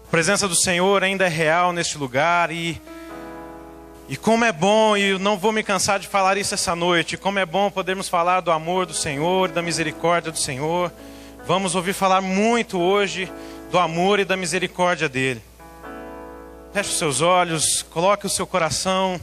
A presença do Senhor ainda é real neste lugar e como é bom, e eu não vou me cansar de falar isso essa noite, como é bom podermos falar do amor do Senhor, da misericórdia do Senhor. Vamos ouvir falar muito hoje do amor e da misericórdia dele. Feche os seus olhos, coloque o seu coração.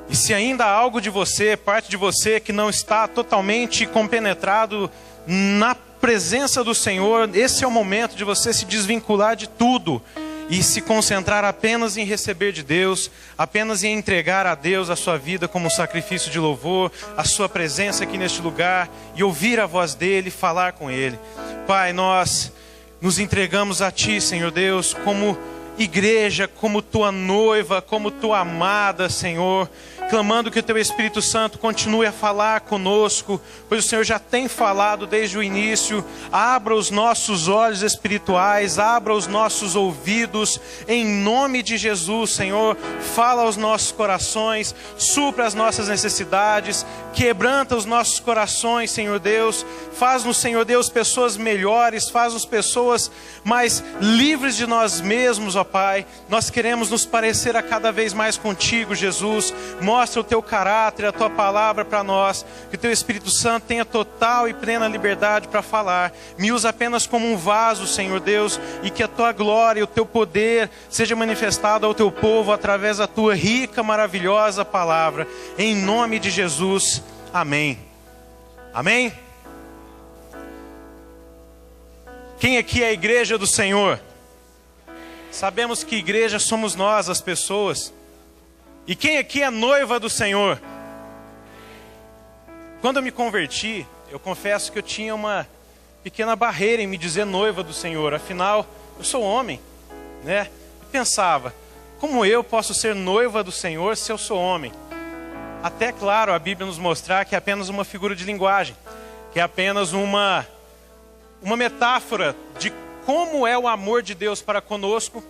E se ainda há algo de você, parte de você que não está totalmente compenetrado na presença do Senhor, esse é o momento de você se desvincular de tudo e se concentrar apenas em receber de Deus, apenas em entregar a Deus a sua vida como um sacrifício de louvor, a sua presença aqui neste lugar e ouvir a voz dele, falar com ele. Pai, nós nos entregamos a Ti, Senhor Deus, como igreja, como Tua noiva, como Tua amada, Senhor, clamando que o Teu Espírito Santo continue a falar conosco, pois o Senhor já tem falado desde o início. Abra os nossos olhos espirituais, abra os nossos ouvidos, em nome de Jesus, Senhor. Fala aos nossos corações, supra as nossas necessidades, quebranta os nossos corações, Senhor Deus. Faz-nos, Senhor Deus, pessoas melhores, faz-nos pessoas mais livres de nós mesmos, ó Pai. Nós queremos nos parecer a cada vez mais contigo, Jesus. Mostra o Teu caráter, a Tua palavra para nós. Que o Teu Espírito Santo tenha total e plena liberdade para falar. Me usa apenas como um vaso, Senhor Deus. E que a Tua glória e o Teu poder seja manifestado ao Teu povo através da Tua rica, maravilhosa palavra. Em nome de Jesus. Amém. Amém? Quem aqui é a igreja do Senhor? Sabemos que igreja somos nós, as pessoas. E quem aqui é noiva do Senhor? Quando eu me converti, eu confesso que eu tinha uma pequena barreira em me dizer noiva do Senhor. Afinal, eu sou homem, né? E pensava, como eu posso ser noiva do Senhor se eu sou homem? Até, claro, a Bíblia nos mostrar que é apenas uma figura de linguagem, que é apenas uma metáfora de como é o amor de Deus para conosco,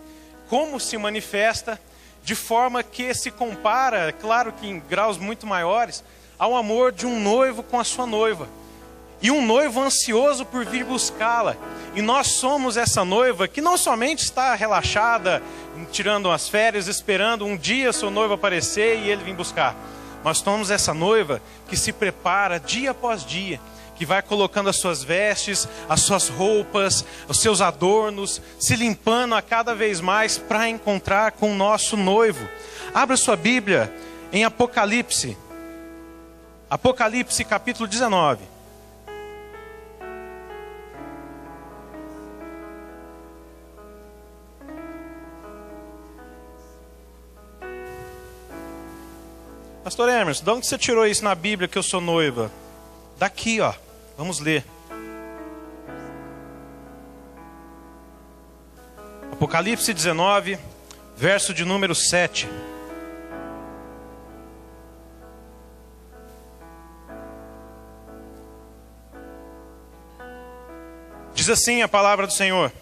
como se manifesta, de forma que se compara, claro que em graus muito maiores, ao amor de um noivo com a sua noiva. E um noivo ansioso por vir buscá-la. E nós somos essa noiva que não somente está relaxada, tirando umas férias, esperando um dia seu noivo aparecer e ele vir buscar. Nós somos essa noiva que se prepara dia após dia, que vai colocando as suas vestes, as suas roupas, os seus adornos, se limpando a cada vez mais para encontrar com o nosso noivo. Abra sua Bíblia em Apocalipse. Apocalipse capítulo 19. Pastor Emerson, de onde você tirou isso na Bíblia que eu sou noiva? Daqui, ó. Vamos ler. Apocalipse 19, verso de número 7. Diz assim a palavra do Senhor: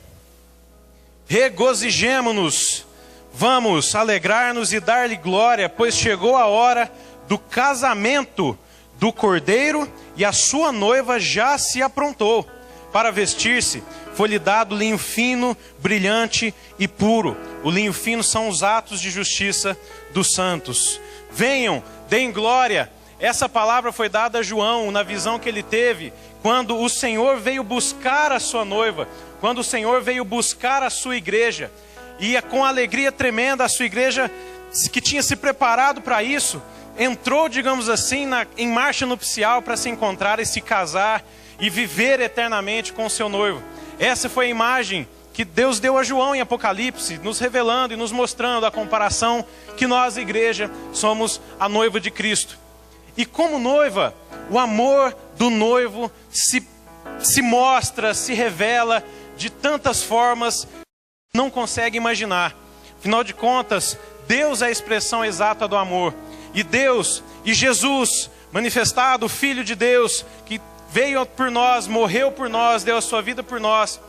regozijemo-nos, vamos alegrar-nos e dar-lhe glória, pois chegou a hora do casamento do Cordeiro, e a sua noiva já se aprontou. Para vestir-se, foi-lhe dado linho fino, brilhante e puro. O linho fino são os atos de justiça dos santos. Venham, deem glória. Essa palavra foi dada a João na visão que ele teve, quando o Senhor veio buscar a sua noiva, quando o Senhor veio buscar a sua igreja. E com alegria tremenda, a sua igreja, que tinha se preparado para isso, entrou, digamos assim, em marcha nupcial para se encontrar e se casar e viver eternamente com o seu noivo. Essa foi a imagem que Deus deu a João em Apocalipse, nos revelando e nos mostrando a comparação que nós, igreja, somos a noiva de Cristo. E como noiva, o amor do noivo se mostra, se revela de tantas formas que não consegue imaginar. Afinal de contas, Deus é a expressão exata do amor. E Deus, e Jesus, manifestado, o Filho de Deus, que veio por nós, morreu por nós, deu a sua vida por nós.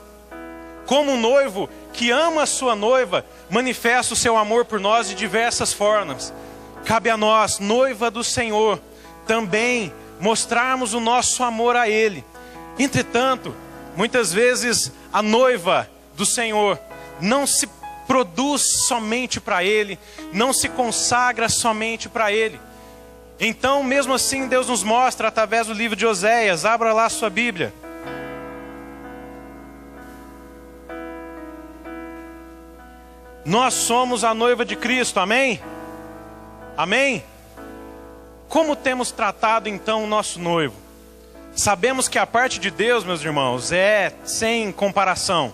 Como um noivo que ama a sua noiva, manifesta o seu amor por nós de diversas formas. Cabe a nós, noiva do Senhor, também mostrarmos o nosso amor a Ele. Entretanto, muitas vezes a noiva do Senhor não se produz somente para Ele, não se consagra somente para Ele. Então, mesmo assim, Deus nos mostra através do livro de Oséias. Abra lá a sua Bíblia. Nós somos a noiva de Cristo, amém? Amém? Como temos tratado então o nosso noivo? Sabemos que a parte de Deus, meus irmãos, é sem comparação,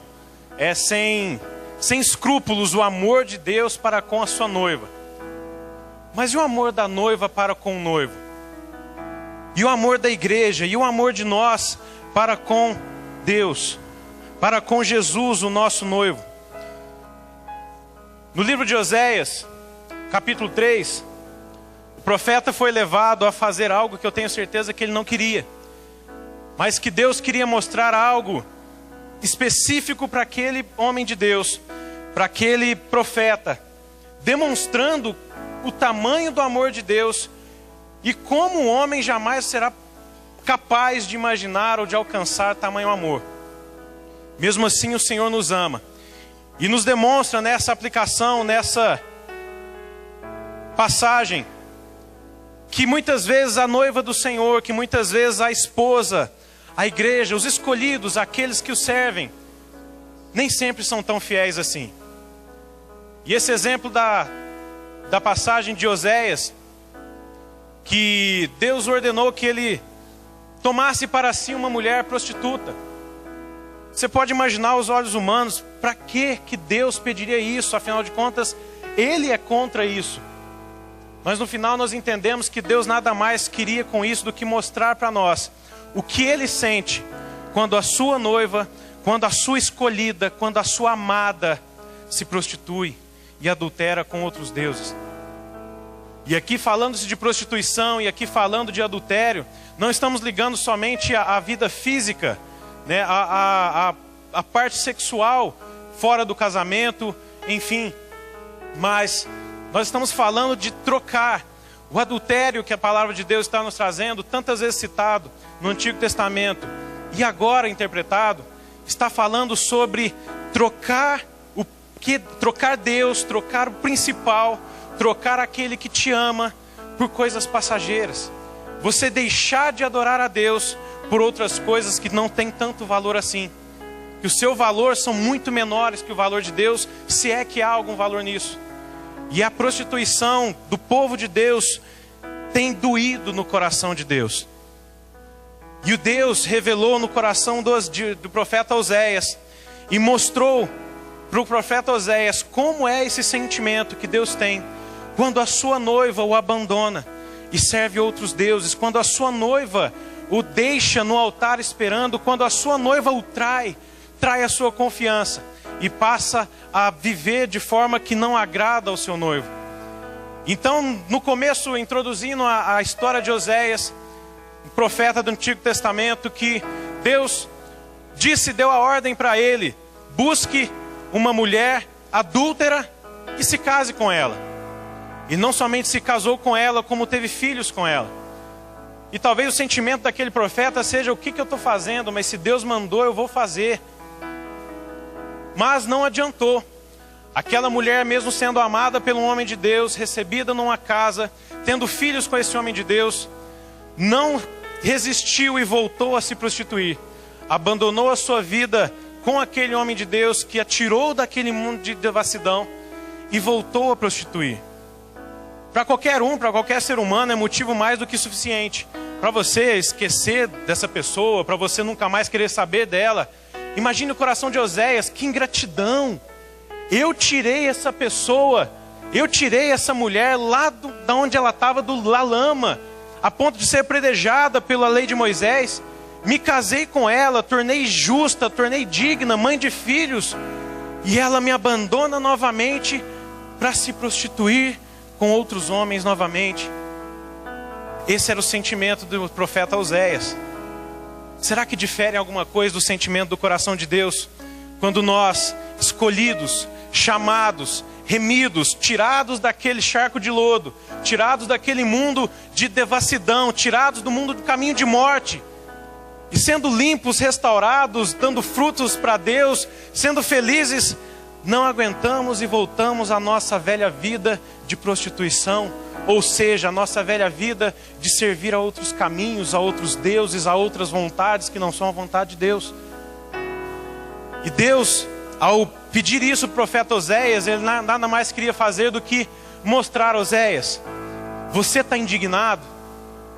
é sem escrúpulos o amor de Deus para com a sua noiva. Mas e o amor da noiva para com o noivo? E o amor da igreja? E o amor de nós para com Deus? Para com Jesus, o nosso noivo? No livro de Oséias, capítulo 3, o profeta foi levado a fazer algo que eu tenho certeza que ele não queria. Mas que Deus queria mostrar algo específico para aquele homem de Deus, para aquele profeta, demonstrando o tamanho do amor de Deus e como o homem jamais será capaz de imaginar ou de alcançar tamanho amor. Mesmo assim, o Senhor nos ama e nos demonstra nessa aplicação, nessa passagem, que muitas vezes a noiva do Senhor, que muitas vezes a esposa, a igreja, os escolhidos, aqueles que o servem, nem sempre são tão fiéis assim. E esse exemplo da passagem de Oséias, que Deus ordenou que ele tomasse para si uma mulher prostituta. Você pode imaginar aos olhos humanos, para que Deus pediria isso? Afinal de contas, Ele é contra isso. Mas no final nós entendemos que Deus nada mais queria com isso do que mostrar para nós o que Ele sente quando a sua noiva, quando a sua escolhida, quando a sua amada se prostitui e adultera com outros deuses. E aqui falando-se de prostituição e aqui falando de adultério, não estamos ligando somente à vida física, né, a parte sexual fora do casamento, enfim. Mas nós estamos falando de trocar o adultério que a palavra de Deus está nos trazendo, tantas vezes citado no Antigo Testamento e agora interpretado, está falando sobre trocar Deus, trocar o principal, trocar aquele que te ama por coisas passageiras. Você deixar de adorar a Deus por outras coisas que não têm tanto valor assim. Que o seu valor são muito menores que o valor de Deus, se é que há algum valor nisso. E a prostituição do povo de Deus tem doído no coração de Deus. E o Deus revelou no coração do profeta Oséias e mostrou para o profeta Oséias como é esse sentimento que Deus tem quando a sua noiva o abandona e serve outros deuses, quando a sua noiva o deixa no altar esperando, quando a sua noiva o trai a sua confiança e passa a viver de forma que não agrada ao seu noivo. Então, no começo, introduzindo a história de Oséias, o profeta do Antigo Testamento, que Deus deu a ordem para ele: busque uma mulher adúltera e se case com ela. E não somente se casou com ela, como teve filhos com ela. E talvez o sentimento daquele profeta seja: o que eu estou fazendo? Mas se Deus mandou, eu vou fazer. Mas não adiantou. Aquela mulher, mesmo sendo amada pelo homem de Deus, recebida numa casa, tendo filhos com esse homem de Deus, não resistiu e voltou a se prostituir. Abandonou a sua vida com aquele homem de Deus que a tirou daquele mundo de devassidão e voltou a prostituir. Para qualquer ser humano é motivo mais do que suficiente para você esquecer dessa pessoa, para você nunca mais querer saber dela. Imagine o coração de Oséias, que ingratidão! Eu tirei essa pessoa, eu tirei essa mulher lá da onde ela estava, da lama, a ponto de ser predejada pela lei de Moisés. Me casei com ela, tornei justa, tornei digna, mãe de filhos, e ela me abandona novamente para se prostituir com outros homens novamente. Esse era o sentimento do profeta Oséias. Será que difere alguma coisa do sentimento do coração de Deus? Quando nós, escolhidos, chamados, remidos, tirados daquele charco de lodo, tirados daquele mundo de devassidão, tirados do mundo do caminho de morte, e sendo limpos, restaurados, dando frutos para Deus, sendo felizes não aguentamos e voltamos à nossa velha vida de prostituição, ou seja, a nossa velha vida de servir a outros caminhos, a outros deuses, a outras vontades que não são a vontade de Deus. E Deus, ao pedir isso para o profeta Oséias, ele nada mais queria fazer do que mostrar: Oséias, você está indignado?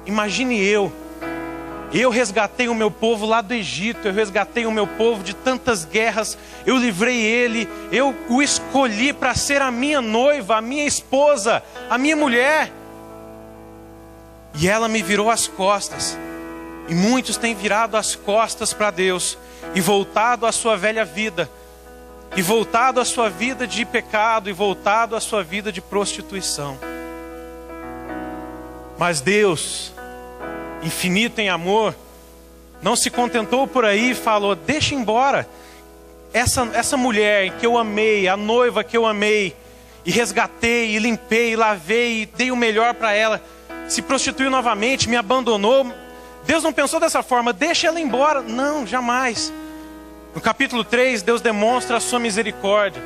Imagine eu resgatei o meu povo lá do Egito, eu resgatei o meu povo de tantas guerras, eu livrei ele, eu o escolhi para ser a minha noiva, a minha esposa, a minha mulher. E ela me virou as costas. E muitos têm virado as costas para Deus e voltado à sua velha vida, e voltado à sua vida de pecado, e voltado à sua vida de prostituição. Mas Deus, infinito em amor, não se contentou por aí e falou: deixa embora essa mulher que eu amei, a noiva que eu amei, e resgatei, e limpei, e lavei, e dei o melhor para ela, se prostituiu novamente, me abandonou. Deus não pensou dessa forma: deixa ela embora. Não, jamais. No capítulo 3, Deus demonstra a sua misericórdia.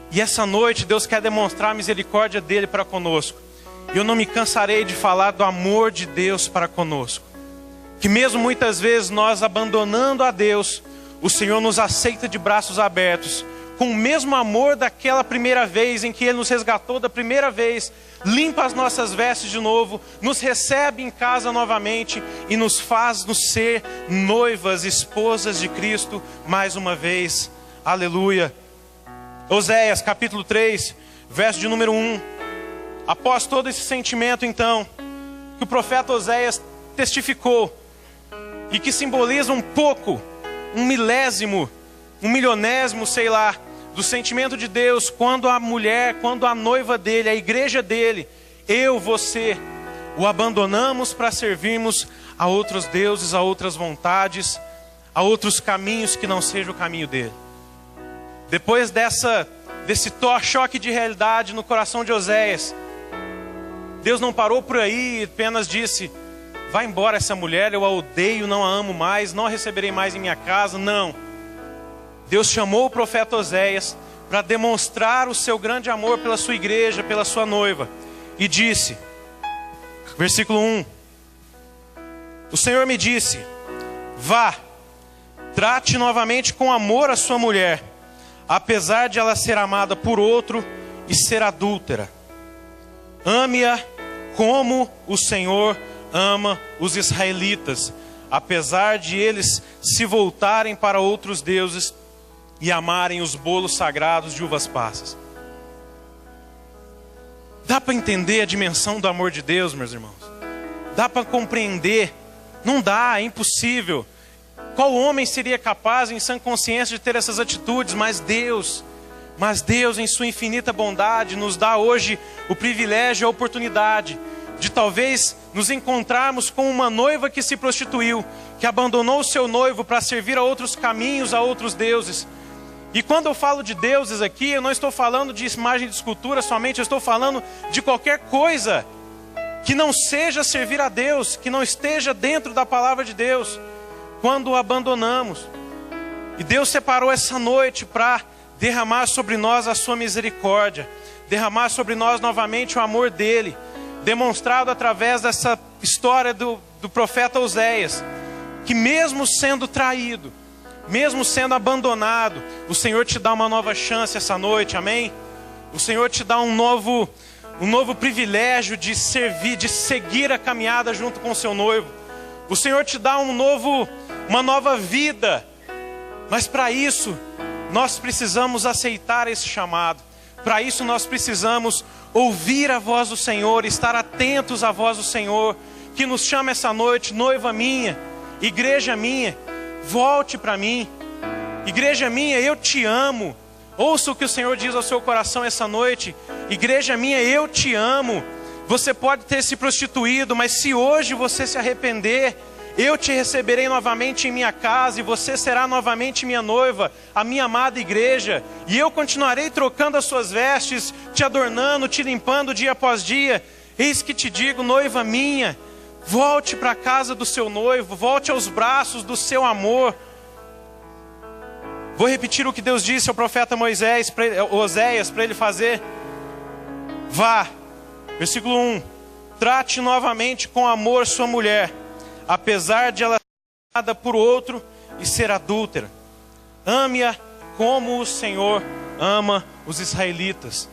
E essa noite Deus quer demonstrar a misericórdia dele para conosco. E eu não me cansarei de falar do amor de Deus para conosco. Que mesmo muitas vezes nós abandonando a Deus, o Senhor nos aceita de braços abertos, com o mesmo amor daquela primeira vez em que Ele nos resgatou da primeira vez, limpa as nossas vestes de novo, nos recebe em casa novamente e nos faz nos ser noivas, esposas de Cristo mais uma vez. Aleluia. Oséias capítulo 3, verso de número 1. Após todo esse sentimento, então, que o profeta Oséias testificou, e que simboliza um pouco, um milésimo, um milionésimo, sei lá, do sentimento de Deus, quando a mulher, quando a noiva dele, a igreja dele, eu, você, o abandonamos para servirmos a outros deuses, a outras vontades, a outros caminhos que não seja o caminho dele. Depois desse choque de realidade no coração de Oséias, Deus não parou por aí e apenas disse: vai embora essa mulher, eu a odeio, não a amo mais, não a receberei mais em minha casa. Não. Deus chamou o profeta Oséias para demonstrar o seu grande amor pela sua igreja, pela sua noiva. E disse, versículo 1: o Senhor me disse: vá, trate novamente com amor a sua mulher, apesar de ela ser amada por outro e ser adúltera. Ame-a como o Senhor ama os israelitas, apesar de eles se voltarem para outros deuses e amarem os bolos sagrados de uvas passas. Dá para entender a dimensão do amor de Deus, meus irmãos? Dá para compreender? Não dá, é impossível. Qual homem seria capaz, em sã consciência, de ter essas atitudes? Mas Deus, em sua infinita bondade, nos dá hoje o privilégio e a oportunidade de talvez nos encontrarmos com uma noiva que se prostituiu, que abandonou o seu noivo para servir a outros caminhos, a outros deuses. E quando eu falo de deuses aqui, eu não estou falando de imagem de escultura somente, eu estou falando de qualquer coisa que não seja servir a Deus, que não esteja dentro da palavra de Deus, quando o abandonamos. E Deus separou essa noite para derramar sobre nós a sua misericórdia, derramar sobre nós novamente o amor dele, demonstrado através dessa história do profeta Oséias, que mesmo sendo traído, mesmo sendo abandonado, o Senhor te dá uma nova chance essa noite, amém? O Senhor te dá um novo privilégio de servir, de seguir a caminhada junto com o seu noivo. O Senhor te dá uma nova vida, mas para isso, nós precisamos aceitar esse chamado. Para isso nós precisamos ouvir a voz do Senhor, estar atentos à voz do Senhor, que nos chama essa noite: noiva minha, igreja minha, volte para mim. Igreja minha, eu te amo. Ouça o que o Senhor diz ao seu coração essa noite: igreja minha, eu te amo. Você pode ter se prostituído, mas se hoje você se arrepender, eu te receberei novamente em minha casa, e você será novamente minha noiva, a minha amada igreja. E eu continuarei trocando as suas vestes, te adornando, te limpando dia após dia. Eis que te digo, noiva minha, volte para a casa do seu noivo, volte aos braços do seu amor. Vou repetir o que Deus disse ao profeta Oséias para ele fazer. Vá, versículo 1. Trate novamente com amor sua mulher, apesar de ela ser amada por outro e ser adúltera. Ame-a como o Senhor ama os israelitas.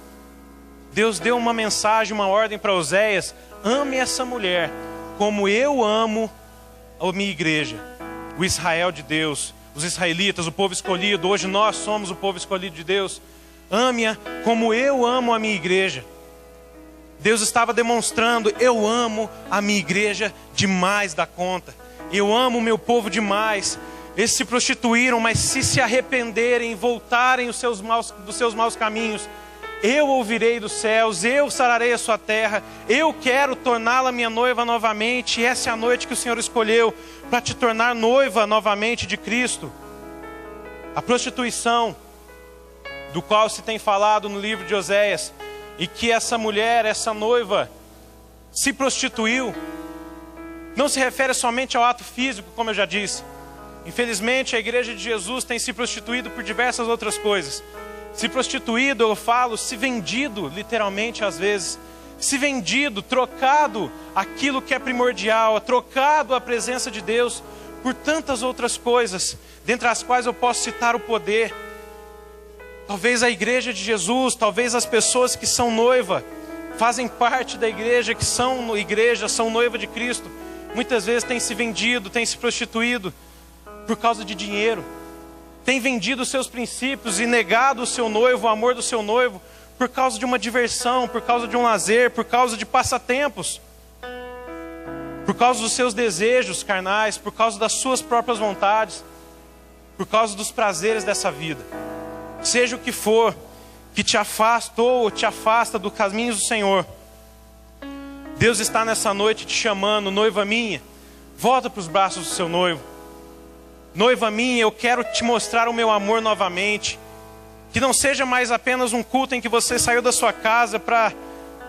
Deus deu uma mensagem, uma ordem para Oséias: ame essa mulher como eu amo a minha igreja, o Israel de Deus, os israelitas, o povo escolhido. Hoje nós somos o povo escolhido de Deus. Ame-a como eu amo a minha igreja. Deus estava demonstrando: eu amo a minha igreja demais da conta. Eu amo o meu povo demais. Eles se prostituíram, mas se arrependerem, voltarem dos seus maus caminhos, eu ouvirei dos céus, eu sararei a sua terra. Eu quero torná-la minha noiva novamente. E essa é a noite que o Senhor escolheu para te tornar noiva novamente de Cristo. A prostituição, do qual se tem falado no livro de Oséias, e que essa mulher, essa noiva, se prostituiu, não se refere somente ao ato físico, como eu já disse. Infelizmente, a igreja de Jesus tem se prostituído por diversas outras coisas. Se prostituído, eu falo, se vendido, literalmente às vezes. Se vendido, trocado aquilo que é primordial, trocado a presença de Deus por tantas outras coisas, dentre as quais eu posso citar o poder. Talvez a igreja de Jesus, talvez as pessoas que são noiva, fazem parte da igreja, que são igreja, são noiva de Cristo, muitas vezes têm se vendido, têm se prostituído por causa de dinheiro. Tem vendido os seus princípios e negado o seu noivo, o amor do seu noivo, por causa de uma diversão, por causa de um lazer, por causa de passatempos, por causa dos seus desejos carnais, por causa das suas próprias vontades, por causa dos prazeres dessa vida. Seja o que for que te afastou ou te afasta dos caminhos do Senhor, Deus está nessa noite te chamando: noiva minha, volta para os braços do seu noivo. Noiva minha, eu quero te mostrar o meu amor novamente. Que não seja mais apenas um culto em que você saiu da sua casa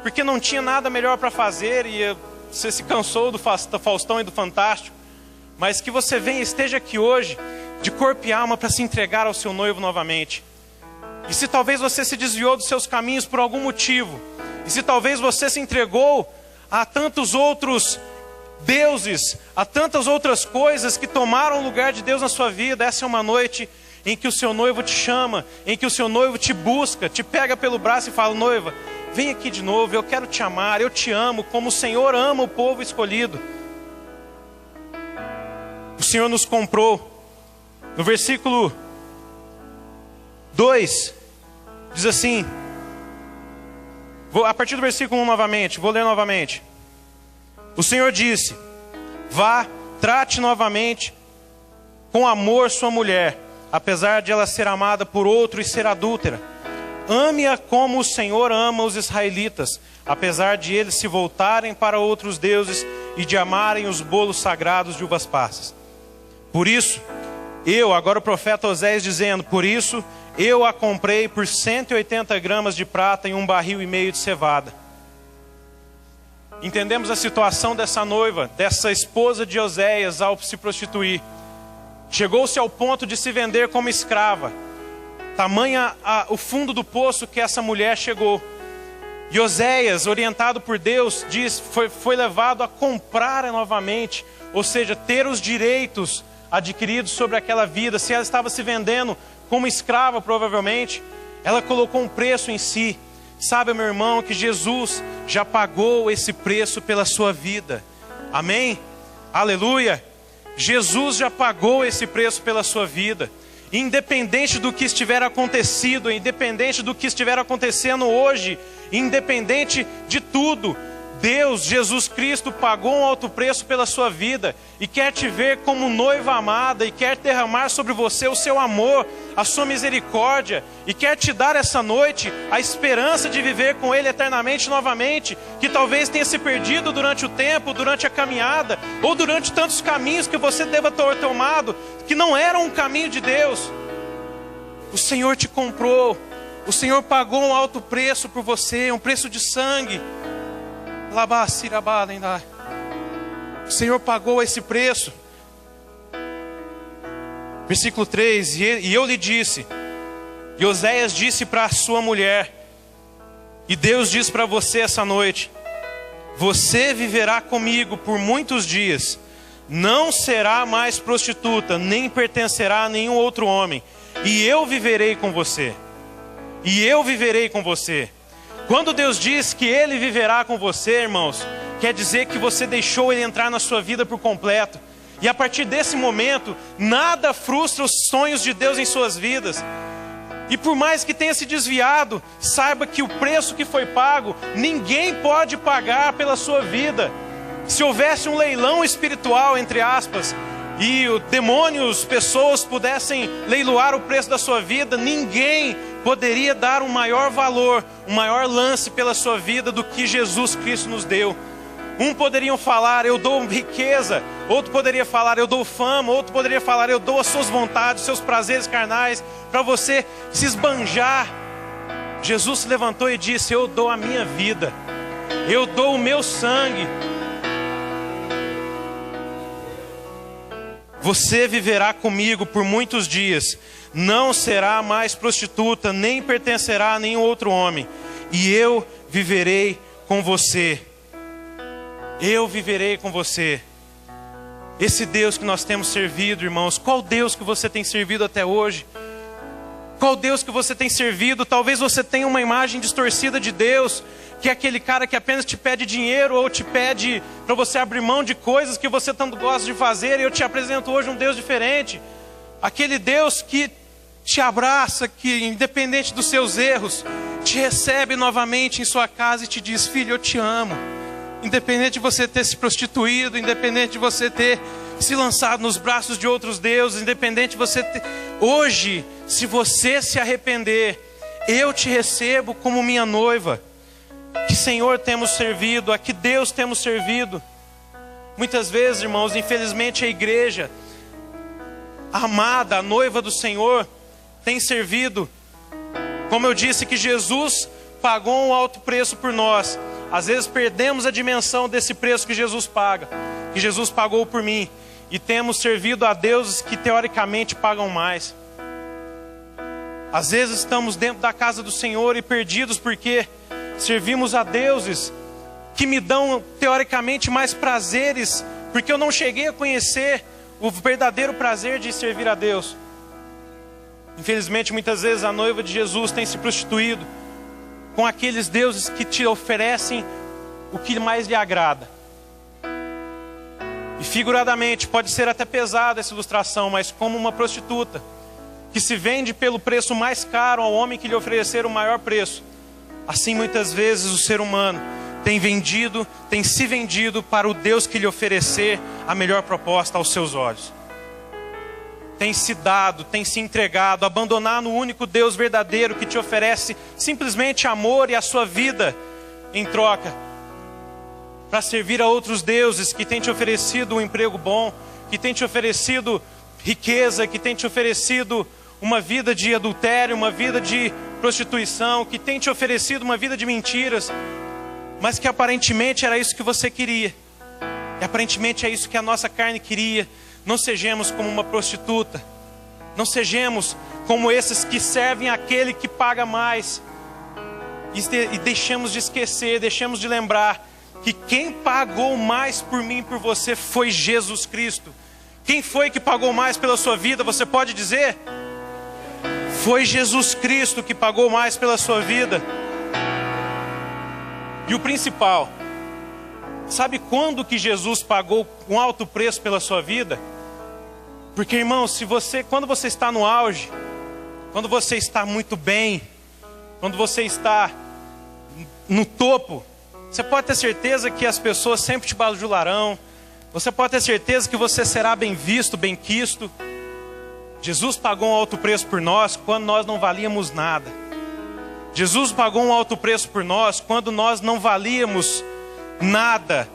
porque não tinha nada melhor para fazer e você se cansou do Faustão e do Fantástico. Mas que você venha, esteja aqui hoje de corpo e alma para se entregar ao seu noivo novamente. E se talvez você se desviou dos seus caminhos por algum motivo, e se talvez você se entregou a tantos outros deuses, a tantas outras coisas que tomaram o lugar de Deus na sua vida, essa é uma noite em que o seu noivo te chama, em que o seu noivo te busca, te pega pelo braço e fala: noiva, vem aqui de novo, eu quero te amar, eu te amo como o Senhor ama o povo escolhido. O Senhor nos comprou. No versículo 2, diz assim, a partir do versículo 1 novamente, vou ler novamente. O Senhor disse: vá, trate novamente com amor sua mulher, apesar de ela ser amada por outro e ser adúltera. Ame-a como o Senhor ama os israelitas, apesar de eles se voltarem para outros deuses e de amarem os bolos sagrados de uvas passas. Por isso, agora o profeta Oséias dizendo: por isso eu a comprei por 180 gramas de prata e 1,5 barril de cevada. Entendemos a situação dessa noiva, dessa esposa de Oséias ao se prostituir. Chegou-se ao ponto de se vender como escrava. Tamanha o fundo do poço que essa mulher chegou. E Oséias, orientado por Deus, foi levado a comprar novamente, ou seja, ter os direitos adquiridos sobre aquela vida. Se ela estava se vendendo como escrava, provavelmente, ela colocou um preço em si. Sabe, meu irmão, que Jesus já pagou esse preço pela sua vida. Amém? Aleluia! Jesus já pagou esse preço pela sua vida. Independente do que estiver acontecido, independente do que estiver acontecendo hoje, independente de tudo, Deus, Jesus Cristo, pagou um alto preço pela sua vida e quer te ver como noiva amada e quer derramar sobre você o seu amor, a sua misericórdia, e quer te dar essa noite a esperança de viver com Ele eternamente novamente, que talvez tenha se perdido durante o tempo, durante a caminhada, ou durante tantos caminhos que você deva ter tomado, que não eram um caminho de Deus. O Senhor te comprou, o Senhor pagou um alto preço por você, um preço de sangue. O Senhor pagou esse preço. Versículo 3, e eu lhe disse, e Oséias disse para a sua mulher, e Deus diz para você essa noite, você viverá comigo por muitos dias, não será mais prostituta, nem pertencerá a nenhum outro homem, e eu viverei com você. E eu viverei com você. Quando Deus diz que Ele viverá com você, irmãos, quer dizer que você deixou Ele entrar na sua vida por completo. E a partir desse momento, nada frustra os sonhos de Deus em suas vidas. E por mais que tenha se desviado, saiba que o preço que foi pago, ninguém pode pagar pela sua vida. Se houvesse um leilão espiritual, entre aspas, e demônios, pessoas pudessem leiloar o preço da sua vida, ninguém poderia dar um maior valor, um maior lance pela sua vida do que Jesus Cristo nos deu. Um poderiam falar, eu dou riqueza. Outro poderia falar, eu dou fama. Outro poderia falar, eu dou as suas vontades, os seus prazeres carnais, para você se esbanjar. Jesus se levantou e disse, eu dou a minha vida. Eu dou o meu sangue. Você viverá comigo por muitos dias. Não será mais prostituta, nem pertencerá a nenhum outro homem. E eu viverei com você. Eu viverei com você. Esse Deus que nós temos servido, irmãos, qual Deus que você tem servido até hoje? Qual Deus que você tem servido? Talvez você tenha uma imagem distorcida de Deus, que é aquele cara que apenas te pede dinheiro ou te pede para você abrir mão de coisas que você tanto gosta de fazer. E eu te apresento hoje um Deus diferente. Aquele Deus que te abraça, que independente dos seus erros, te recebe novamente em sua casa e te diz, filho, eu te amo. Independente de você ter se prostituído, independente de você ter se lançado nos braços de outros deuses, independente de você ter... Hoje, se você se arrepender, eu te recebo como minha noiva. Que Senhor temos servido, a que Deus temos servido. Muitas vezes, irmãos, infelizmente a igreja amada, a noiva do Senhor, tem servido, como eu disse, que Jesus pagou um alto preço por nós. Às vezes perdemos a dimensão desse preço que Jesus paga, que Jesus pagou por mim, e temos servido a deuses que teoricamente pagam mais. Às vezes estamos dentro da casa do Senhor e perdidos porque servimos a deuses que me dão teoricamente mais prazeres, porque eu não cheguei a conhecer o verdadeiro prazer de servir a Deus. Infelizmente, muitas vezes a noiva de Jesus tem se prostituído com aqueles deuses que te oferecem o que mais lhe agrada. E figuradamente, pode ser até pesada essa ilustração, mas como uma prostituta que se vende pelo preço mais caro ao homem que lhe oferecer o maior preço, assim muitas vezes o ser humano tem se vendido para o Deus que lhe oferecer a melhor proposta aos seus olhos. Tem se dado, tem se entregado, abandonar no único Deus verdadeiro que te oferece simplesmente amor e a sua vida em troca, para servir a outros deuses que têm te oferecido um emprego bom, que têm te oferecido riqueza, que têm te oferecido uma vida de adultério, uma vida de prostituição, que têm te oferecido uma vida de mentiras, mas que aparentemente era isso que você queria, e aparentemente é isso que a nossa carne queria. Não sejamos como uma prostituta. Não sejamos como esses que servem aquele que paga mais. E deixemos de esquecer, deixemos de lembrar que quem pagou mais por mim e por você foi Jesus Cristo. Quem foi que pagou mais pela sua vida? Você pode dizer? Foi Jesus Cristo que pagou mais pela sua vida. E o principal, sabe quando que Jesus pagou um alto preço pela sua vida? Porque, irmão, quando você está no auge, quando você está muito bem, quando você está no topo, você pode ter certeza que as pessoas sempre te bajularão. Você pode ter certeza que você será bem visto, bem quisto. Jesus pagou um alto preço por nós quando nós não valíamos nada. Jesus pagou um alto preço por nós quando nós não valíamos nada.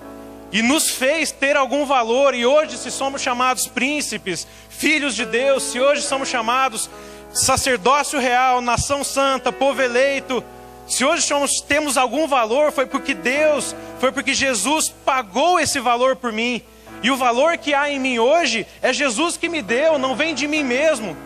E nos fez ter algum valor. E hoje, se somos chamados príncipes, filhos de Deus, se hoje somos chamados sacerdócio real, nação santa, povo eleito, se hoje temos algum valor, foi porque Jesus pagou esse valor por mim. E o valor que há em mim hoje é Jesus que me deu, não vem de mim mesmo.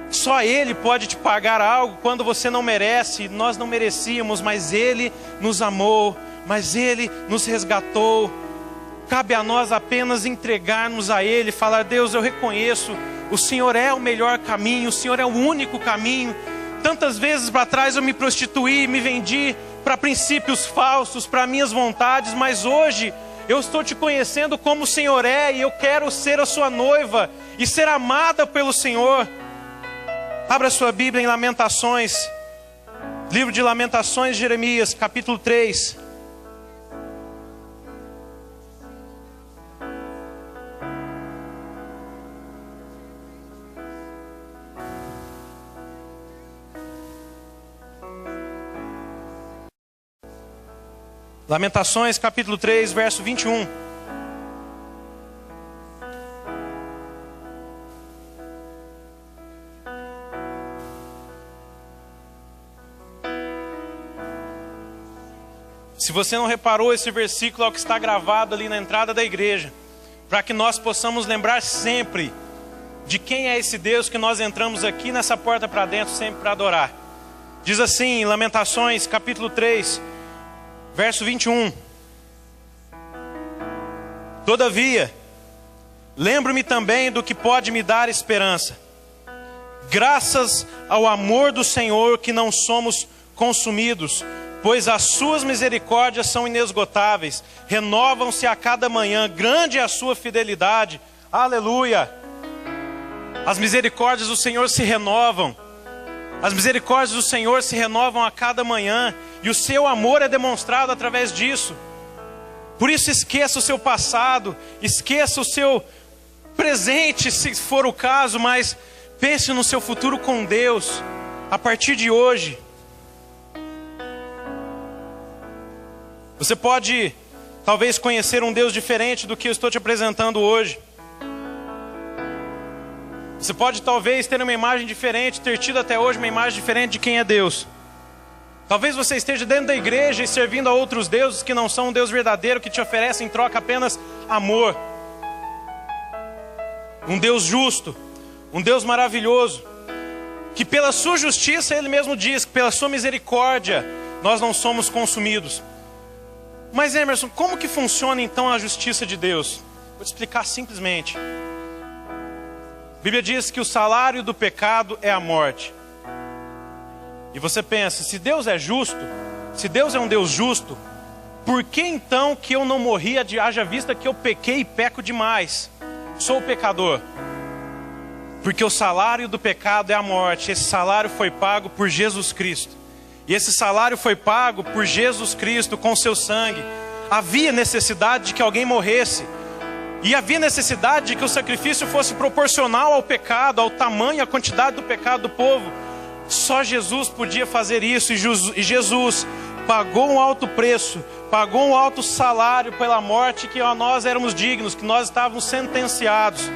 Só Ele pode te pagar algo quando você não merece. Nós não merecíamos, mas Ele nos amou, mas Ele nos resgatou. Cabe a nós apenas entregarmos a Ele, falar: Deus, eu reconheço, o Senhor é o melhor caminho, o Senhor é o único caminho. Tantas vezes para trás eu me prostituí, me vendi para princípios falsos, para minhas vontades, mas hoje eu estou te conhecendo como o Senhor é, e eu quero ser a sua noiva e ser amada pelo Senhor. Abra sua Bíblia em Lamentações, livro de Lamentações de Jeremias, capítulo 3. Lamentações, capítulo 3, verso 21. Se você não reparou, esse versículo é o que está gravado ali na entrada da igreja, para que nós possamos lembrar sempre de quem é esse Deus que nós entramos aqui nessa porta para dentro sempre para adorar. Diz assim, em Lamentações, capítulo 3, verso 21. Todavia, lembro-me também do que pode me dar esperança. Graças ao amor do Senhor que não somos consumidos, pois as suas misericórdias são inesgotáveis, renovam-se a cada manhã, grande é a sua fidelidade. Aleluia! As misericórdias do Senhor se renovam. As misericórdias do Senhor se renovam a cada manhã, e o seu amor é demonstrado através disso. Por isso esqueça o seu passado, esqueça o seu presente, se for o caso, mas pense no seu futuro com Deus, a partir de hoje. Você pode, talvez, conhecer um Deus diferente do que eu estou te apresentando hoje. Você pode, talvez, ter uma imagem diferente, ter tido até hoje uma imagem diferente de quem é Deus. Talvez você esteja dentro da igreja e servindo a outros deuses que não são um Deus verdadeiro, que te oferece em troca apenas amor. Um Deus justo, um Deus maravilhoso, que pela sua justiça, Ele mesmo diz, que pela sua misericórdia, nós não somos consumidos. Mas Emerson, como que funciona então a justiça de Deus? Vou te explicar simplesmente. A Bíblia diz que o salário do pecado é a morte. E você pensa, se Deus é justo, se Deus é um Deus justo, por que então que eu não morri, haja vista que eu pequei e peco demais? Sou pecador. Porque o salário do pecado é a morte. Esse salário foi pago por Jesus Cristo. E esse salário foi pago por Jesus Cristo com seu sangue. Havia necessidade de que alguém morresse. E havia necessidade de que o sacrifício fosse proporcional ao pecado, ao tamanho, à quantidade do pecado do povo. Só Jesus podia fazer isso. E Jesus pagou um alto preço, pagou um alto salário pela morte que nós éramos dignos, que nós estávamos sentenciados.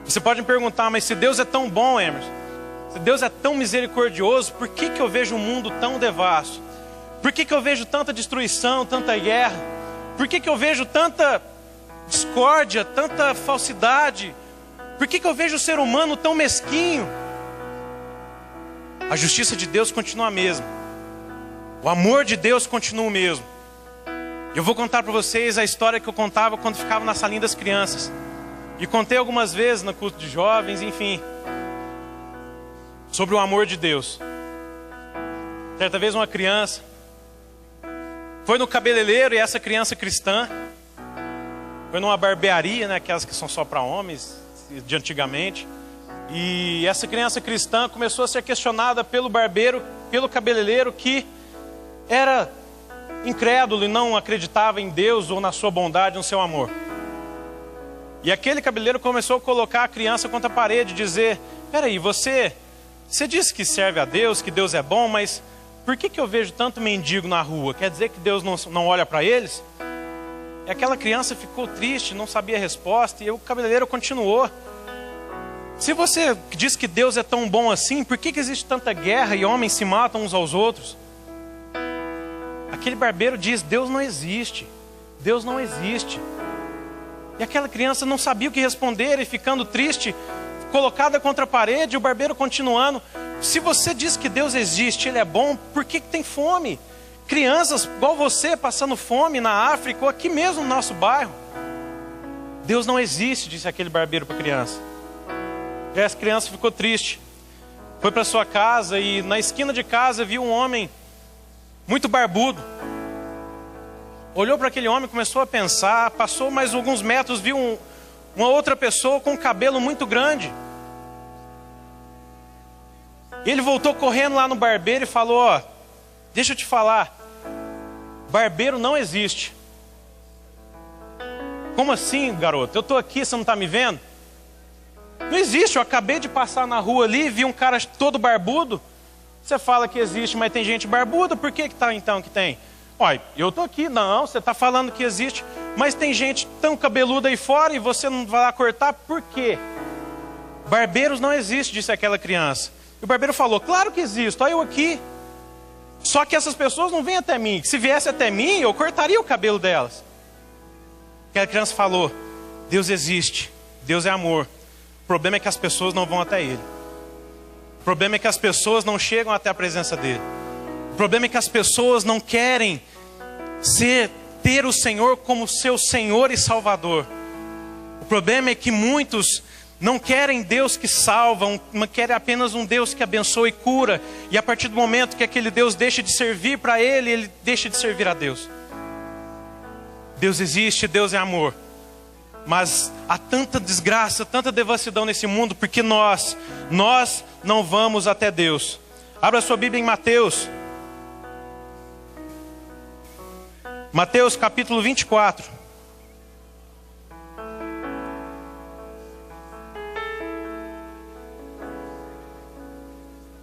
Você pode me perguntar, mas se Deus é tão bom, Emerson, se Deus é tão misericordioso, por que eu vejo um mundo tão devasso? Por que eu vejo tanta destruição, tanta guerra? Por que eu vejo tanta discórdia, tanta falsidade? Por que eu vejo o ser humano tão mesquinho? A justiça de Deus continua a mesma. O amor de Deus continua o mesmo. Eu vou contar para vocês a história que eu contava quando ficava na salinha das crianças. E contei algumas vezes no culto de jovens, enfim, sobre o amor de Deus. Certa vez uma criança foi no cabeleireiro, e essa criança cristã foi numa barbearia, né, aquelas que são só para homens, de antigamente. E essa criança cristã começou a ser questionada pelo barbeiro, pelo cabeleireiro, que era incrédulo e não acreditava em Deus ou na sua bondade, no seu amor. E aquele cabeleireiro começou a colocar a criança contra a parede, dizer: peraí, você disse que serve a Deus, que Deus é bom, mas por que eu vejo tanto mendigo na rua? Quer dizer que Deus não olha para eles? E aquela criança ficou triste, não sabia a resposta, e o cabeleireiro continuou: se você diz que Deus é tão bom assim, por que existe tanta guerra e homens se matam uns aos outros? Aquele barbeiro diz: Deus não existe. Deus não existe. E aquela criança não sabia o que responder, e ficando triste, colocada contra a parede, o barbeiro continuando: se você diz que Deus existe, Ele é bom, por que tem fome? Crianças igual você passando fome na África ou aqui mesmo no nosso bairro. Deus não existe, disse aquele barbeiro para a criança. E essa criança ficou triste. Foi para sua casa e na esquina de casa viu um homem muito barbudo. Olhou para aquele homem, começou a pensar, passou mais alguns metros, viu uma outra pessoa com um cabelo muito grande. Ele voltou correndo lá no barbeiro e falou: ó, deixa eu te falar, barbeiro não existe. Como assim, garoto? Eu estou aqui, você não está me vendo? Não existe, eu acabei de passar na rua ali, vi um cara todo barbudo. Você fala que existe, mas tem gente barbuda, por que tá então que tem? Olha, eu estou aqui, não, você está falando que existe, mas tem gente tão cabeluda aí fora e você não vai lá cortar, por quê? Barbeiros não existem, disse aquela criança. E o barbeiro falou: claro que existe, olha eu aqui. Só que essas pessoas não vêm até mim, se viesse até mim, eu cortaria o cabelo delas. Aquela criança falou: Deus existe, Deus é amor. O problema é que as pessoas não vão até Ele. O problema é que as pessoas não chegam até a presença dEle. O problema é que as pessoas não querem ter o Senhor como seu Senhor e Salvador. O problema é que muitos não querem Deus que salva, querem apenas um Deus que abençoa e cura. E a partir do momento que aquele Deus deixa de servir para ele deixa de servir a Deus. Deus existe, Deus é amor. Mas há tanta desgraça, tanta devassidão nesse mundo, porque nós não vamos até Deus. Abra sua Bíblia em Mateus. Mateus capítulo 24.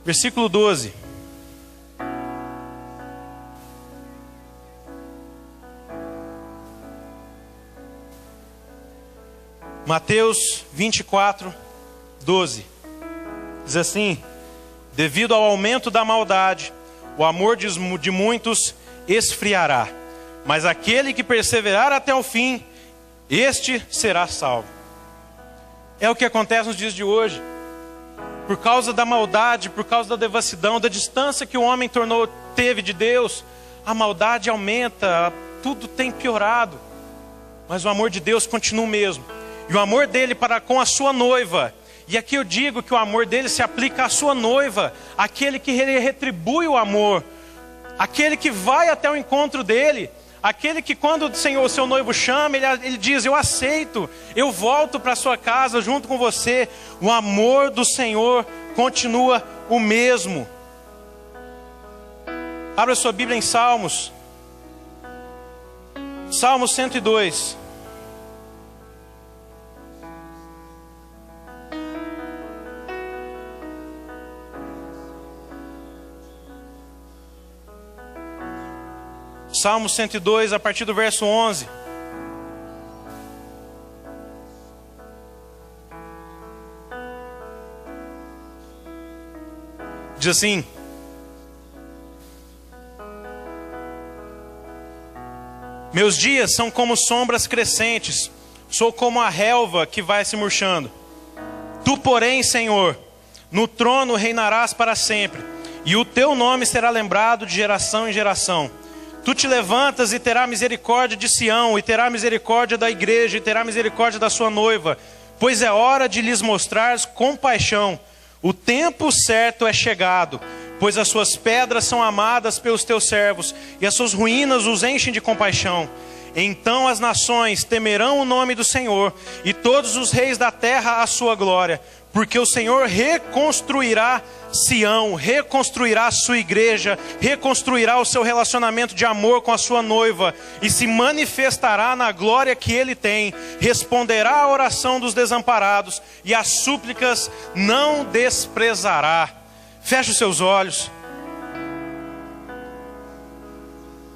Versículo 12. Mateus 24, 12. Diz assim: devido ao aumento da maldade, o amor de muitos esfriará. Mas aquele que perseverar até o fim, este será salvo. É o que acontece nos dias de hoje. Por causa da maldade, por causa da devassidão, da distância que o homem teve de Deus, a maldade aumenta, tudo tem piorado. Mas o amor de Deus continua o mesmo. E o amor dele para com a sua noiva. E aqui eu digo que o amor dele se aplica à sua noiva, aquele que retribui o amor, aquele que vai até o encontro dele, aquele que quando o seu noivo chama, ele diz: eu aceito, eu volto para a sua casa junto com você. O amor do Senhor continua o mesmo. Abra sua Bíblia em Salmos. Salmo 102. Salmo 102, a partir do verso 11. Diz assim: meus dias são como sombras crescentes, sou como a relva que vai se murchando. Tu, porém, Senhor, no trono reinarás para sempre, e o teu nome será lembrado de geração em geração. Tu te levantas e terá misericórdia de Sião, e terá misericórdia da igreja, e terá misericórdia da sua noiva, pois é hora de lhes mostrares compaixão. O tempo certo é chegado, pois as suas pedras são amadas pelos teus servos, e as suas ruínas os enchem de compaixão. Então as nações temerão o nome do Senhor, e todos os reis da terra a sua glória, porque o Senhor reconstruirá Sião, reconstruirá a sua igreja, reconstruirá o seu relacionamento de amor com a sua noiva, e se manifestará na glória que ele tem, responderá à oração dos desamparados, e as súplicas não desprezará. Feche os seus olhos.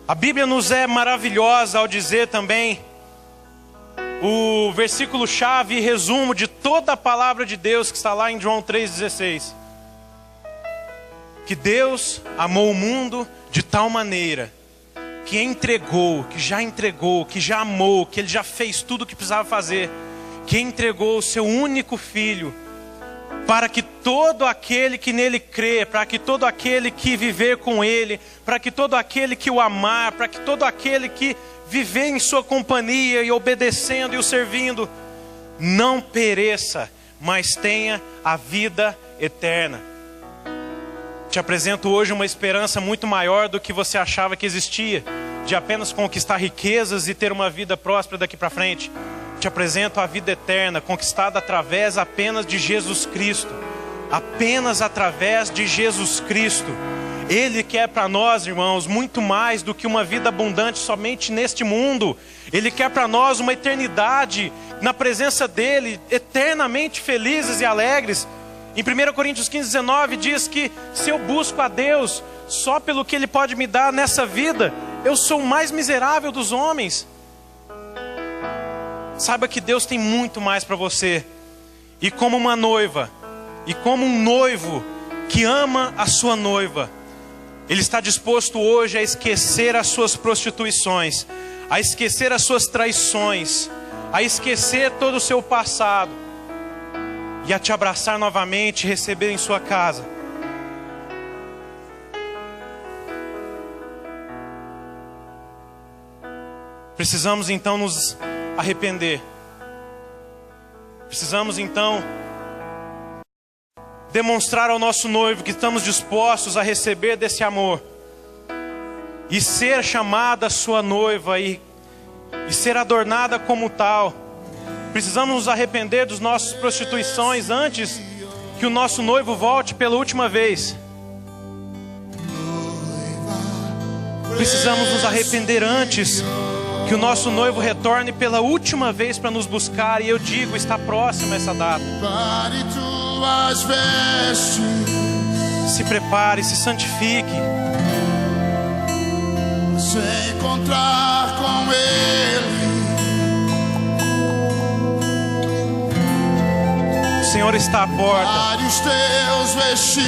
A Bíblia nos é maravilhosa ao dizer também o versículo-chave e resumo de toda a palavra de Deus que está lá em João 3,16. Que Deus amou o mundo de tal maneira que entregou, que já amou, que Ele já fez tudo o que precisava fazer, que entregou o seu único Filho, para que todo aquele que nele crê, para que todo aquele que viver com Ele, para que todo aquele que o amar, para que todo aquele que viver em sua companhia e obedecendo e o servindo, não pereça, mas tenha a vida eterna. Te apresento hoje uma esperança muito maior do que você achava que existia, de apenas conquistar riquezas e ter uma vida próspera daqui para frente. Te apresento a vida eterna, conquistada através apenas de Jesus Cristo. Apenas através de Jesus Cristo. Ele quer para nós, irmãos, muito mais do que uma vida abundante somente neste mundo. Ele quer para nós uma eternidade na presença dEle, eternamente felizes e alegres. Em 1 Coríntios 15:19 diz que se eu busco a Deus só pelo que Ele pode me dar nessa vida, eu sou o mais miserável dos homens. Saiba que Deus tem muito mais para você. E como uma noiva, e como um noivo que ama a sua noiva, Ele está disposto hoje a esquecer as suas prostituições, a esquecer as suas traições, a esquecer todo o seu passado e a te abraçar novamente e receber em sua casa. Precisamos então nos arrepender. Precisamos então demonstrar ao nosso noivo que estamos dispostos a receber desse amor e ser chamada sua noiva e ser adornada como tal. Precisamos nos arrepender das nossas prostituições antes que o nosso noivo volte pela última vez. Precisamos nos arrepender antes que o nosso noivo retorne pela última vez para nos buscar. E eu digo, está próxima essa data. Se prepare, se santifique. Se encontrar com Ele. O Senhor está à porta. Os teus vestidos.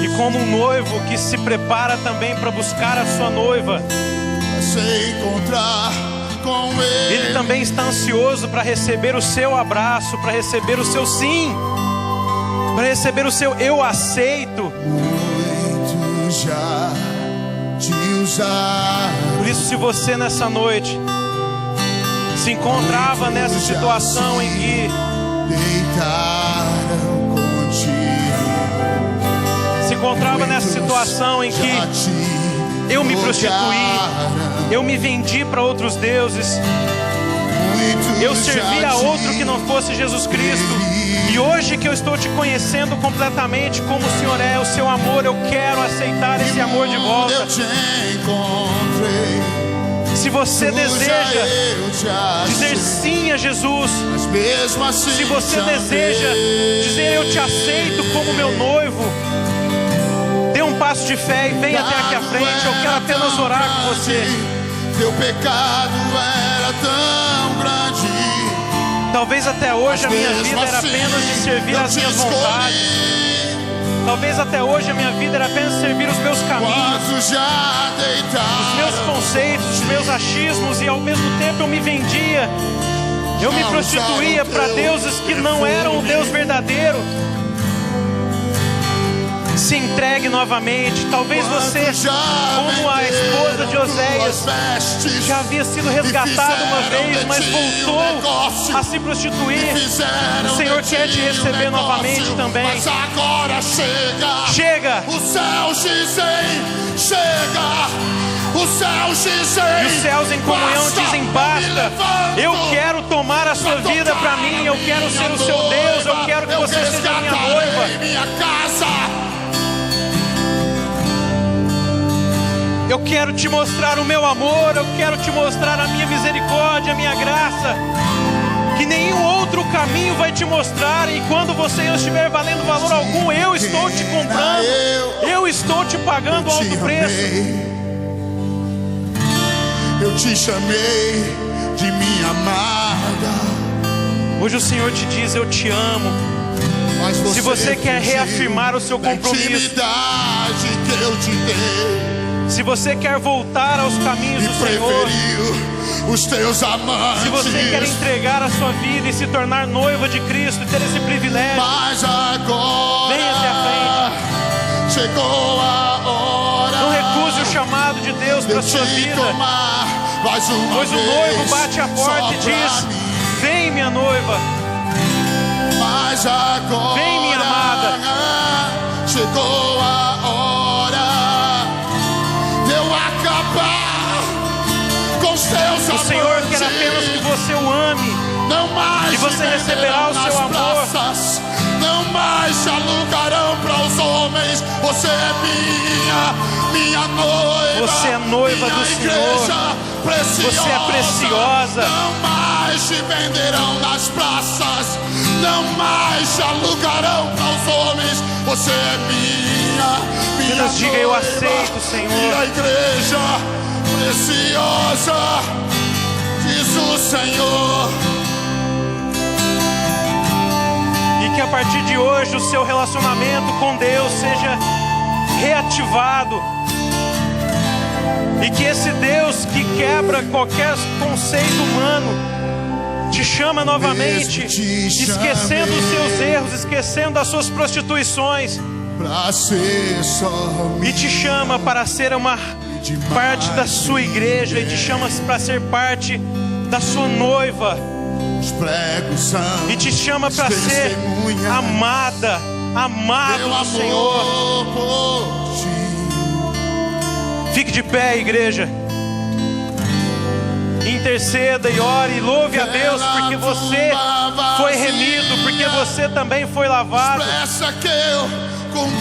E como um noivo que se prepara também para buscar a sua noiva, se encontrar com Ele. Ele também está ansioso para receber o seu abraço, para receber o seu sim, para receber o seu eu aceito. Muito já te usar. Por isso, se você nessa noite se encontrava nessa situação em que deitaram contigo, se encontrava nessa situação em que eu me prostituí, eu me vendi para outros deuses, eu servi a outro que não fosse Jesus Cristo, e hoje que eu estou te conhecendo completamente como o Senhor é, o seu amor, eu quero aceitar esse amor de volta. Se você deseja dizer sim a Jesus, se você deseja dizer eu te aceito como meu noivo, dê um passo de fé e venha até aqui à frente. Eu quero apenas orar com você. Teu pecado era tão grande. Talvez até hoje a minha vida era apenas de servir as minhas vontades. Talvez até hoje a minha vida era apenas servir os meus caminhos, os meus conceitos, os meus achismos, e ao mesmo tempo eu me vendia. Eu me prostituía para deuses que não eram o Deus verdadeiro. Se entregue novamente. Talvez você, como a esposa de Oséias, já havia sido resgatado uma vez, mas voltou a se prostituir. O Senhor quer te receber novamente também. Mas agora chega. Os céus dizem chega. Os céus dizem, e os céus em comunhão dizem basta. Eu quero tomar a sua vida para mim. Eu quero ser o seu Deus. Eu quero que você seja minha noiva. Minha casa. Eu quero te mostrar o meu amor, eu quero te mostrar a minha misericórdia, a minha graça, que nenhum outro caminho vai te mostrar. E quando você não estiver valendo valor algum, eu estou te comprando, eu estou te pagando alto preço. Eu te chamei de minha amada. Hoje o Senhor te diz, eu te amo. Se você quer reafirmar o seu compromisso, que eu te dei, Se você quer voltar aos caminhos e do Senhor, preferiu os teus amantes, se você quer entregar a sua vida e se tornar noiva de Cristo e ter esse privilégio, mas agora venha até a frente. chegou a hora. Não recuse o chamado de Deus para a sua vida, pois o noivo bate a porta e diz: vem, minha noiva, mas agora vem, minha amada. Chegou a hora de eu acabar com os teus amantes. O Senhor quer apenas que você o ame, não mais e você receberá o seu amor. Praças, não mais se alugarão para os homens. Você é minha noiva. Você é noiva do Senhor. Preciosa. Você é preciosa. Não mais te venderão nas praças, não mais se alugarão para os homens. Você é minha Deus diga: eu noiva, aceito, Senhor. minha igreja preciosa, diz o Senhor. E que a partir de hoje o seu relacionamento com Deus seja reativado, e que esse Deus que quebra qualquer conceito humano te chama novamente, esquecendo os seus erros, esquecendo as suas prostituições, e te chama para ser uma parte da sua igreja, e te chama para ser parte da sua noiva, e te chama para ser amada, amado do Senhor. Fique de pé, igreja. Interceda e ore e louve a Deus, porque você foi remido, porque você também foi lavado.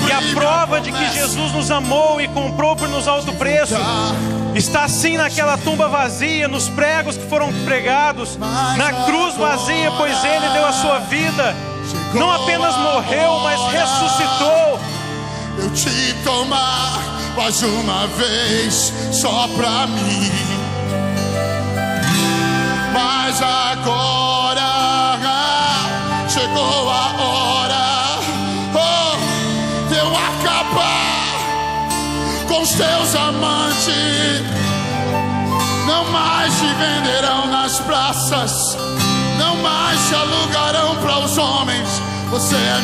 E a prova de que Jesus nos amou e comprou por nos alto preço está sim naquela tumba vazia, nos pregos que foram pregados, na cruz vazia, pois Ele deu a sua vida. Não apenas morreu, mas ressuscitou. Eu te tomar mais uma vez só pra mim. Mas agora chegou a hora de eu acabar com os teus amantes. Não mais te venderão nas praças, não mais te alugarão para os homens. Você é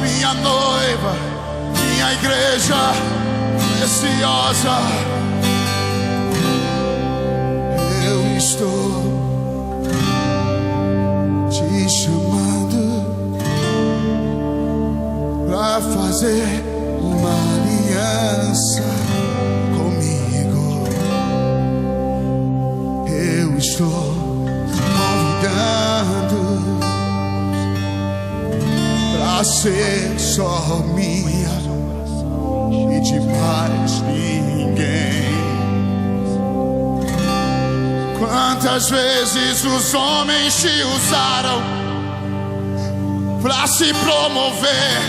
minha noiva, minha igreja preciosa. Eu estou te chamando para fazer uma aliança comigo. Eu estou te convidando para ser só minha e de mais ninguém. Quantas vezes os homens te usaram para se promover?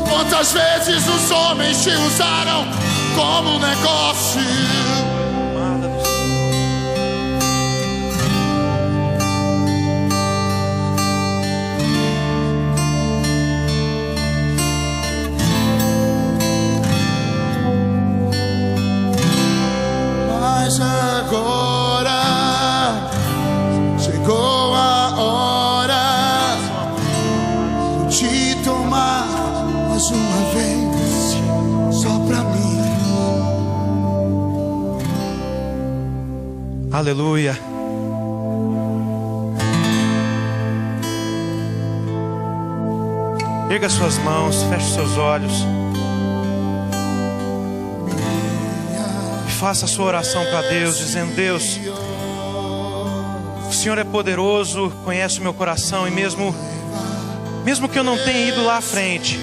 Quantas vezes os homens te usaram como negócio? Mas agora chegou a hora de te tomar mais uma vez só pra mim. Aleluia. Erga suas mãos, feche seus olhos e faça a sua oração para Deus, dizendo: Deus, o Senhor é poderoso, conhece o meu coração, e mesmo que eu não tenha ido lá à frente,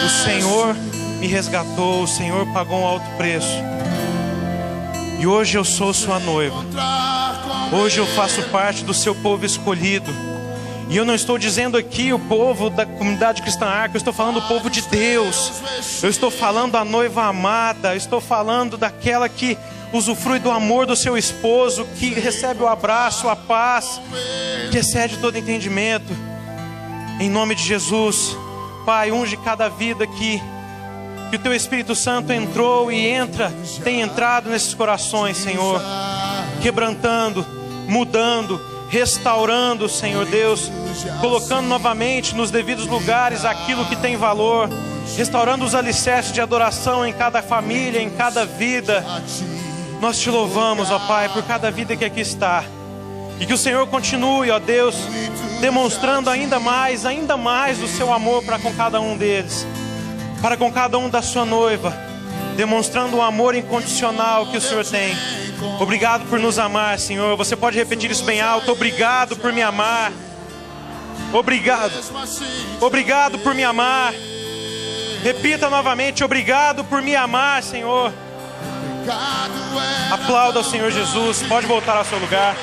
o Senhor me resgatou, o Senhor pagou um alto preço, e hoje eu sou sua noiva. Hoje eu faço parte do seu povo escolhido. E eu não estou dizendo aqui o povo da comunidade Cristã Arca, eu estou falando do povo de Deus. Eu estou falando da noiva amada, eu estou falando daquela que usufrui do amor do seu esposo, que recebe o abraço, a paz, que excede todo entendimento. Em nome de Jesus, Pai, unge cada vida que o Teu Espírito Santo entrou e tem entrado nesses corações, Senhor, quebrantando, mudando, restaurando, Senhor Deus, colocando novamente nos devidos lugares aquilo que tem valor, restaurando os alicerces de adoração em cada família, em cada vida. Nós Te louvamos, ó Pai, por cada vida que aqui está, e que o Senhor continue, ó Deus, demonstrando ainda mais o Seu amor para com cada um deles, para com cada um da Sua noiva, demonstrando o amor incondicional que o Senhor tem. Obrigado por nos amar, Senhor. Você pode repetir isso bem alto: obrigado por me amar. Obrigado por me amar. Repita novamente: obrigado por me amar, Senhor. Aplauda ao Senhor Jesus. Pode voltar ao seu lugar.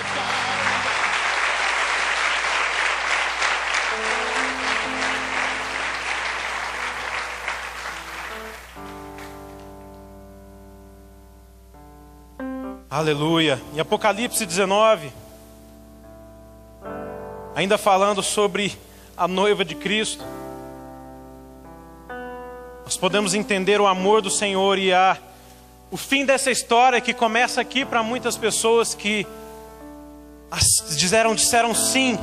Aleluia. Em Apocalipse 19, ainda falando sobre a noiva de Cristo, nós podemos entender o amor do Senhor e o fim dessa história, que começa aqui para muitas pessoas que disseram sim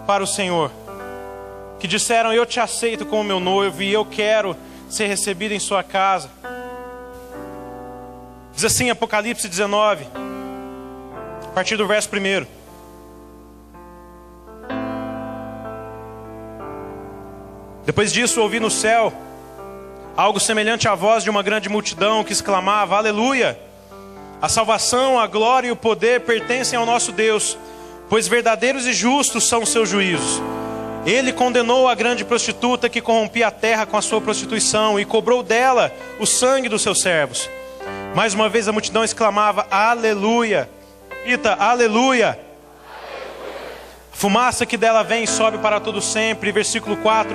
para o Senhor, que disseram: eu Te aceito como meu noivo e eu quero ser recebido em sua casa. Diz assim Apocalipse 19, a partir do verso 1. Depois disso ouvi no céu algo semelhante à voz de uma grande multidão que exclamava: aleluia! A salvação, a glória e o poder pertencem ao nosso Deus, pois verdadeiros e justos são os seus juízos. Ele condenou a grande prostituta que corrompia a terra com a sua prostituição e cobrou dela o sangue dos seus servos. Mais uma vez a multidão exclamava: aleluia! Grita: aleluia! A fumaça que dela vem sobe para todo sempre. Versículo 4.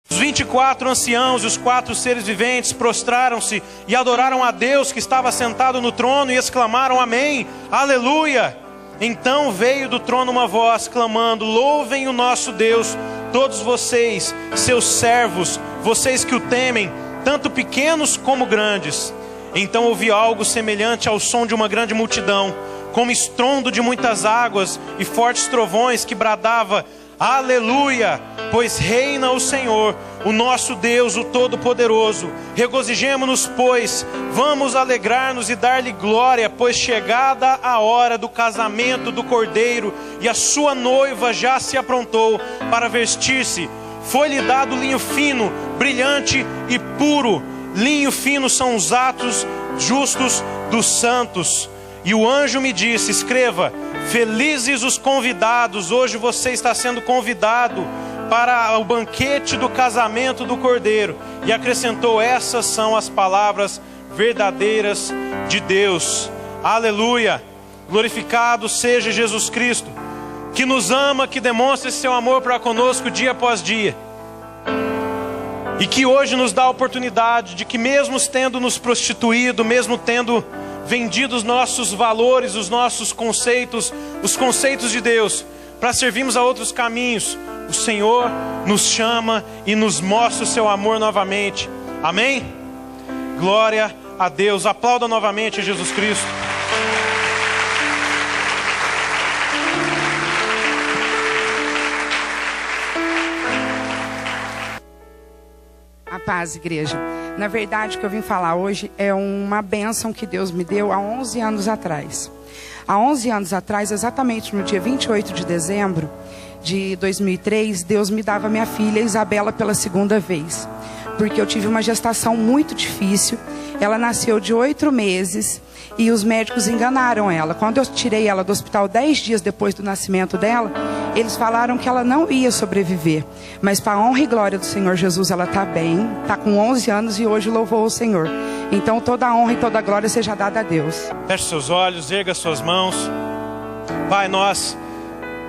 Os 24 anciãos e os 4 seres viventes prostraram-se e adoraram a Deus que estava sentado no trono e exclamaram: amém, aleluia! Então veio do trono uma voz clamando: louvem o nosso Deus, todos vocês, seus servos, vocês que o temem, tanto pequenos como grandes. Então ouvi algo semelhante ao som de uma grande multidão, como estrondo de muitas águas e fortes trovões, que bradava: aleluia! Pois reina o Senhor, o nosso Deus, o Todo-Poderoso. Regozijemo-nos, pois, vamos alegrar-nos e dar-lhe glória, pois chegada a hora do casamento do Cordeiro, e a sua noiva já se aprontou para vestir-se. Foi-lhe dado linho fino, brilhante e puro. Linho fino são os atos justos dos santos. E o anjo me disse: escreva: felizes os convidados. Hoje você está sendo convidado para o banquete do casamento do Cordeiro. E acrescentou: essas são as palavras verdadeiras de Deus. Aleluia! Glorificado seja Jesus Cristo, que nos ama, que demonstra seu amor para conosco dia após dia, e que hoje nos dá a oportunidade de que, mesmo tendo nos prostituído, mesmo tendo vendido os nossos valores, os nossos conceitos, os conceitos de Deus, para servirmos a outros caminhos, o Senhor nos chama e nos mostra o seu amor novamente. Amém? Glória a Deus. Aplauda novamente a Jesus Cristo. A paz, igreja. Na verdade, o que eu vim falar hoje é uma bênção que Deus me deu há 11 anos atrás. Há 11 anos atrás, exatamente no dia 28 de dezembro de 2003, Deus me dava minha filha Isabela pela segunda vez. Porque eu tive uma gestação muito difícil. Ela nasceu de 8 meses e os médicos enganaram ela. Quando eu tirei ela do hospital 10 dias depois do nascimento dela, eles falaram que ela não ia sobreviver. Mas para a honra e glória do Senhor Jesus, ela está bem, está com 11 anos e hoje louvou o Senhor. Então toda a honra e toda a glória seja dada a Deus. Feche seus olhos, erga suas mãos. Pai, nós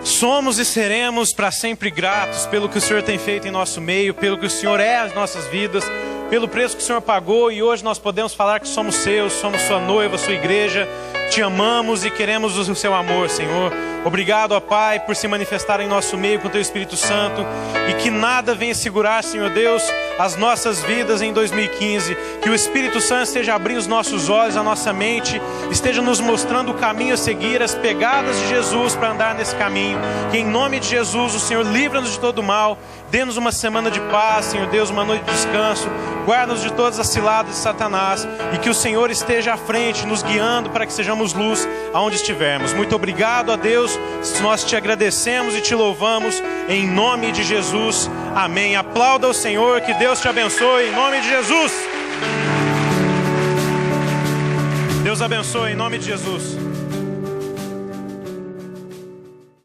somos e seremos para sempre gratos pelo que o Senhor tem feito em nosso meio, pelo que o Senhor é as nossas vidas, pelo preço que o Senhor pagou, e hoje nós podemos falar que somos seus, somos sua noiva, sua igreja. Te amamos e queremos o seu amor, Senhor. Obrigado, ó Pai, por se manifestar em nosso meio com o Teu Espírito Santo, e que nada venha segurar, Senhor Deus, as nossas vidas em 2015. Que o Espírito Santo esteja abrindo os nossos olhos, a nossa mente, esteja nos mostrando o caminho a seguir, as pegadas de Jesus para andar nesse caminho. Que em nome de Jesus o Senhor livra-nos de todo mal, dê-nos uma semana de paz, Senhor Deus, uma noite de descanso, guarda-nos de todas as ciladas de Satanás, e que o Senhor esteja à frente, nos guiando para que sejamos luz aonde estivermos. Muito obrigado a Deus, nós te agradecemos e te louvamos em nome de Jesus, amém. Aplauda o Senhor, que Deus te abençoe em nome de Jesus. Deus abençoe em nome de Jesus.